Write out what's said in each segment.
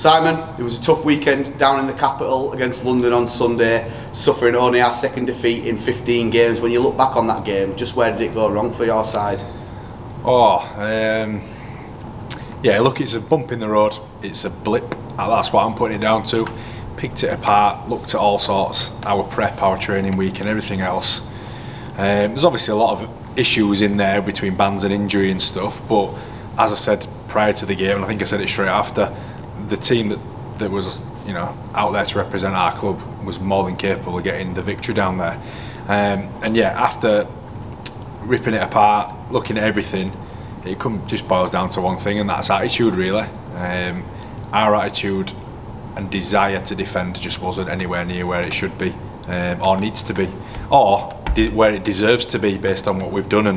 Simon, it was a tough weekend down in the capital against London on Sunday, suffering only our second defeat in 15 games. When you look back on that game, just where did it go wrong for your side? Yeah, look, it's a bump in the road. It's a blip. That's what I'm putting it down to. Picked it apart, looked at all sorts, our prep, our training week and everything else. There's obviously a lot of issues in there between bans and injury and stuff, but as I said prior to the game, and I think I said it straight after, the team that was out there to represent our club was more than capable of getting the victory down there. And yeah, after ripping it apart, looking at everything, it just boils down to one thing, and that's attitude really. Our attitude and desire to defend just wasn't anywhere near where it should be, or needs to be, or where it deserves to be based on what we've done,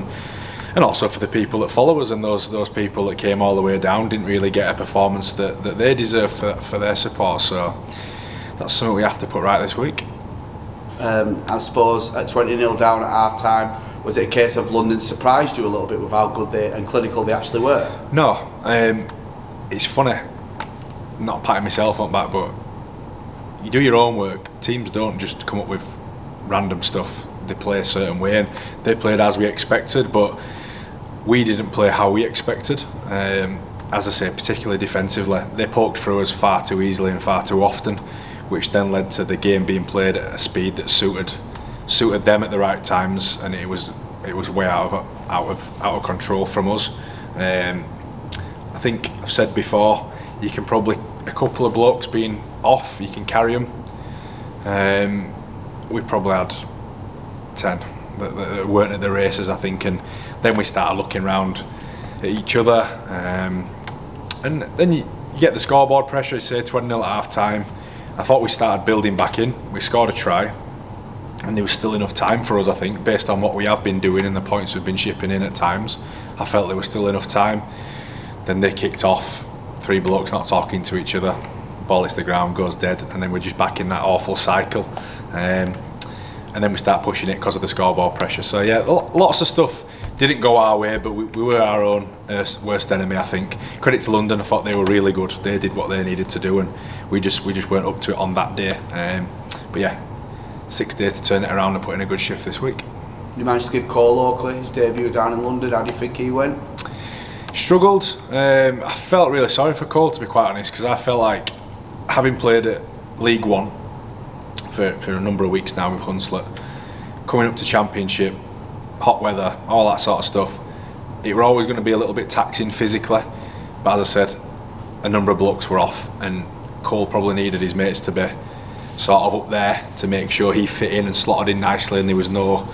and also for the people that follow us, and those people that came all the way down didn't really get a performance that they deserve for their support. So that's something we have to put right this week. I suppose at 20-0 down at half time, was it a case of London surprised you a little bit with how good and clinical they actually were? No, it's funny, not patting myself on the back, but you do your own work. Teams don't just come up with random stuff. They play a certain way, and they played as we expected, but we didn't play how we expected. As I say, particularly defensively, they poked through us far too easily and far too often, which then led to the game being played at a speed that suited them at the right times, and it was way out of control from us. I think I've said before, you can probably, a couple of blokes being off, you can carry them. We probably had 10 that weren't at the races, I think, and then we started looking round at each other, and then you get the scoreboard pressure. You say 20-0 at half time. I thought we started building back in. We scored a try, and there was still enough time for us, I think, based on what we have been doing and the points we've been shipping in at times. I felt there was still enough time. Then they kicked off, 3 blokes not talking to each other, ball hits the ground, goes dead, and then we're just back in that awful cycle. And then we start pushing it because of the scoreboard pressure. So yeah, lots of stuff didn't go our way, but we were our own worst enemy, I think. Credit to London, I thought they were really good. They did what they needed to do, and we just weren't up to it on that day. But yeah, 6 days to turn it around and put in a good shift this week. You managed to give Cole Oakley his debut down in London. How do you think he went? Struggled. I felt really sorry for Cole, to be quite honest, because I felt like, having played at League One for a number of weeks now with Hunslet, coming up to Championship, hot weather, all that sort of stuff, it were always going to be a little bit taxing physically, but as I said, a number of blokes were off, and Cole probably needed his mates to be sort of up there to make sure he fit in and slotted in nicely, and there was no,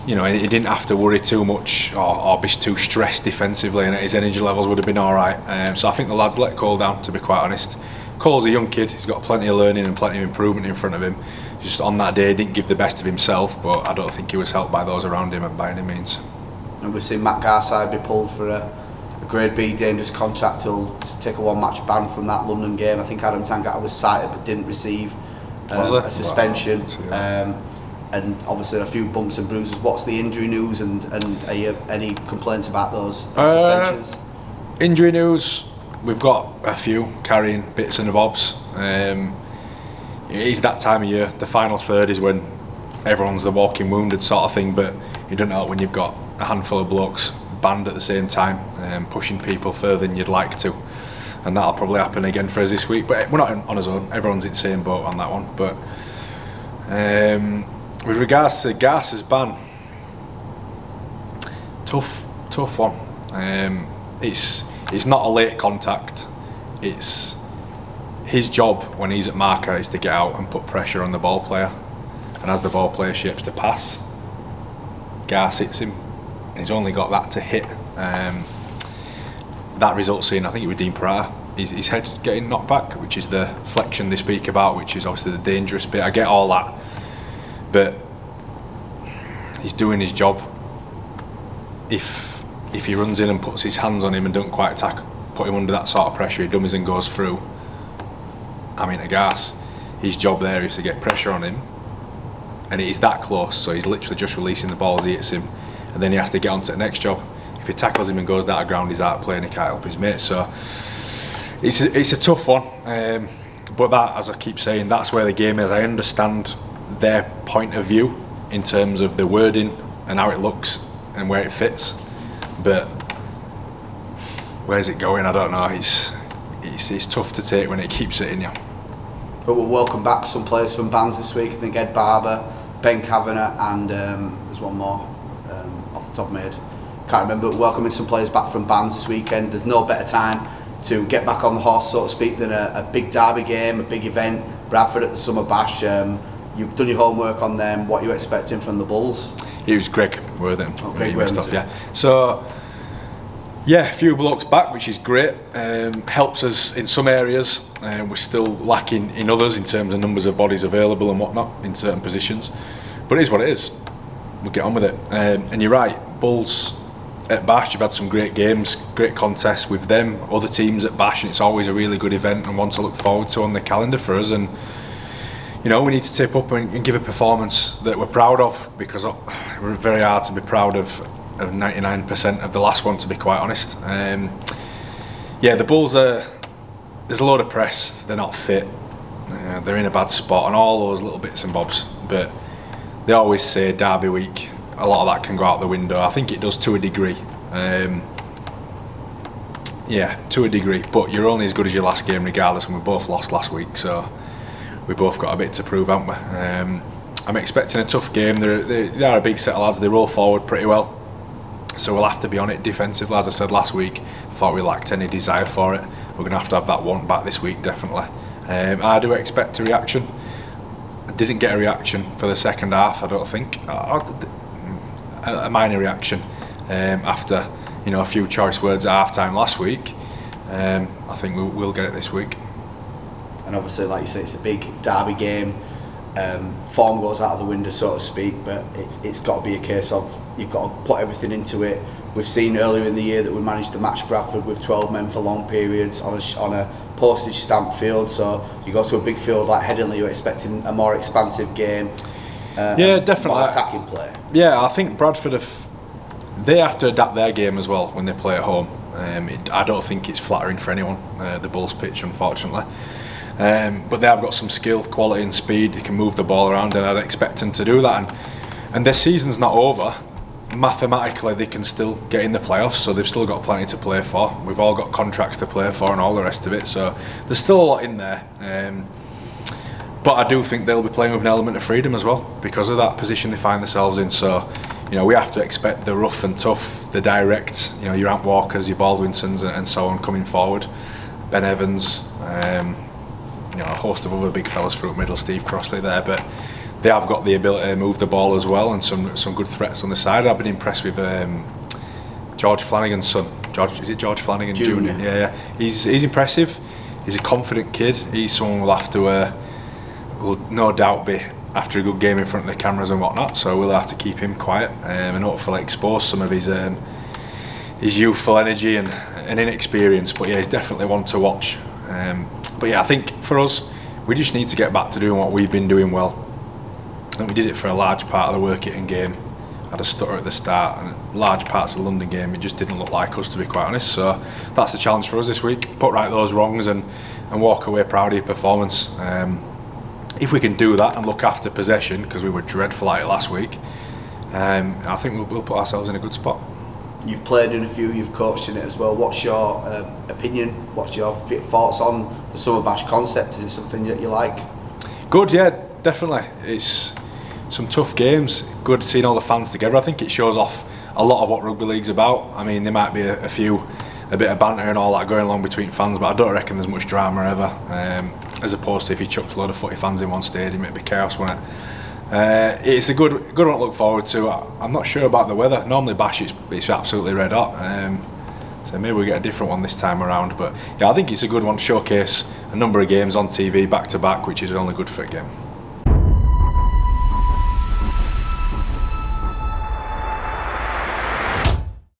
he didn't have to worry too much or be too stressed defensively, and his energy levels would have been alright. So I think the lads let Cole down, to be quite honest. Cole's a young kid, he's got plenty of learning and plenty of improvement in front of him. Just on that day, he didn't give the best of himself, but I don't think he was helped by those around him by any means. And we've seen Matt Garside be pulled for a Grade B dangerous contract. He'll take a 1-match ban from that London game. I think Adam Tangata was cited but didn't receive a suspension. Wow. And obviously a few bumps and bruises. What's the injury news, and are you any complaints about those suspensions? Injury news, we've got a few carrying bits and bobs. It's that time of year. The final third is when everyone's the walking wounded sort of thing, but you don't know when you've got a handful of blokes banned at the same time, pushing people further than you'd like to, and that'll probably happen again for us this week. But we're not on our own. Everyone's in the same boat on that one. But with regards to Garce's ban, tough one. It's not a late contact. It's his job when he's at marker is to get out and put pressure on the ball player, and as the ball player shapes to pass, Garce hits him, and he's only got that to hit. That results in, I think it was Dean Parata, his head getting knocked back, which is the flexion they speak about, which is obviously the dangerous bit. I get all that, but he's doing his job. If he runs in and puts his hands on him and don't quite put him under that sort of pressure, he dummies and goes through, I mean, Garce, his job there is to get pressure on him, and it is that close, so he's literally just releasing the ball as he hits him, and then he has to get on to the next job. If he tackles him and goes down the ground, he's out of play and he can't help his mate. So It's a tough one, but that, as I keep saying, that's where the game is. I understand their point of view in terms of the wording and how it looks and where it fits, but where's it going? I don't know. It's tough to take when it keeps hitting you. But we'll welcome back some players from bands this week. I think Ed Barber, Ben Kavanagh, and there's one more off the top of my head. Can't remember. But welcoming some players back from bands this weekend. There's no better time to get back on the horse, so to speak, than a big derby game, a big event. Bradford at the Summer Bash. You've done your homework on them. What are you expecting from the Bulls? It was Greg Worthing. Oh, Greg Worthing. Yeah. So, yeah, a few blokes back, which is great. Helps us in some areas. We're still lacking in others in terms of numbers of bodies available and whatnot in certain positions. But it is what it is. We'll get on with it. And you're right, Bulls at Bash, you've had some great games, great contests with them, other teams at Bash, and it's always a really good event and one to look forward to on the calendar for us. And you know, we need to tip up and give a performance that we're proud of, because we're very hard to be proud of 99% of the last one, to be quite honest. Yeah, the Bulls there's a load of press, they're not fit, they're in a bad spot and all those little bits and bobs, but they always say derby week, a lot of that can go out the window. I think it does to a degree. Yeah, to a degree, but you're only as good as your last game regardless, and we both lost last week, so we both got a bit to prove, haven't we? I'm expecting a tough game. They are a big set of lads, they roll forward pretty well, so we'll have to be on it defensively. As I said last week, I thought we lacked any desire for it. We're going to have that want back this week, definitely. I do expect a reaction. I didn't get a reaction for the second half, I don't think. A minor reaction after, you know, a few choice words at half-time last week. I think we'll get it this week. And obviously, like you say, it's a big derby game. Form goes out of the window, so to speak, but it's got to be a case of you've got to put everything into it. We've seen earlier in the year that we managed to match Bradford with 12 men for long periods on a postage stamp field. So you go to a big field like Headingley, you're expecting a more expansive game. Yeah, definitely. More attacking play. Yeah, I think Bradford they have to adapt their game as well when they play at home. I don't think it's flattering for anyone, the Bulls pitch, unfortunately. But they have got some skill, quality and speed. They can move the ball around, and I'd expect them to do that. And their season's not over. Mathematically, they can still get in the playoffs, so they've still got plenty to play for. We've all got contracts to play for and all the rest of it, so there's still a lot in there. But I do think they'll be playing with an element of freedom as well because of that position they find themselves in. So, you know, we have to expect the rough and tough, the direct, you know, your Ant Walkers, your Baldwinsons and so on coming forward. Ben Evans, you know, a host of other big fellas through middle, Steve Crossley there, but they have got the ability to move the ball as well and some good threats on the side. I've been impressed with George Flanagan's son. Is it George Flanagan Jr.? Yeah. He's impressive. He's a confident kid. He's someone we'll have to, will no doubt be after a good game in front of the cameras and whatnot. So we'll have to keep him quiet and hopefully expose some of his youthful energy and inexperience. But yeah, he's definitely one to watch. But yeah, I think for us, we just need to get back to doing what we've been doing well. And we did it for a large part of the work it in game. Had a stutter at the start, and large parts of the London game, it just didn't look like us, to be quite honest. So that's the challenge for us this week. Put right those wrongs and walk away proud of your performance. If we can do that and look after possession, because we were dreadful at it last week, I think we'll put ourselves in a good spot. You've played in a few, you've coached in it as well. What's your opinion? What's your thoughts on the Summer Bash concept? Is it something that you like? Good, yeah, definitely. It's some tough games. Good seeing all the fans together. I think it shows off a lot of what rugby league's about. I mean, there might be a bit of banter and all that going along between fans, but I don't reckon there's much drama ever. As opposed to if you chucked a load of footy fans in one stadium, it'd be chaos, wouldn't it? It's a good one to look forward to. I'm not sure about the weather. Normally Bash it's absolutely red hot, so maybe we get a different one this time around. But yeah, I think it's a good one to showcase a number of games on TV back to back, which is only good for a game.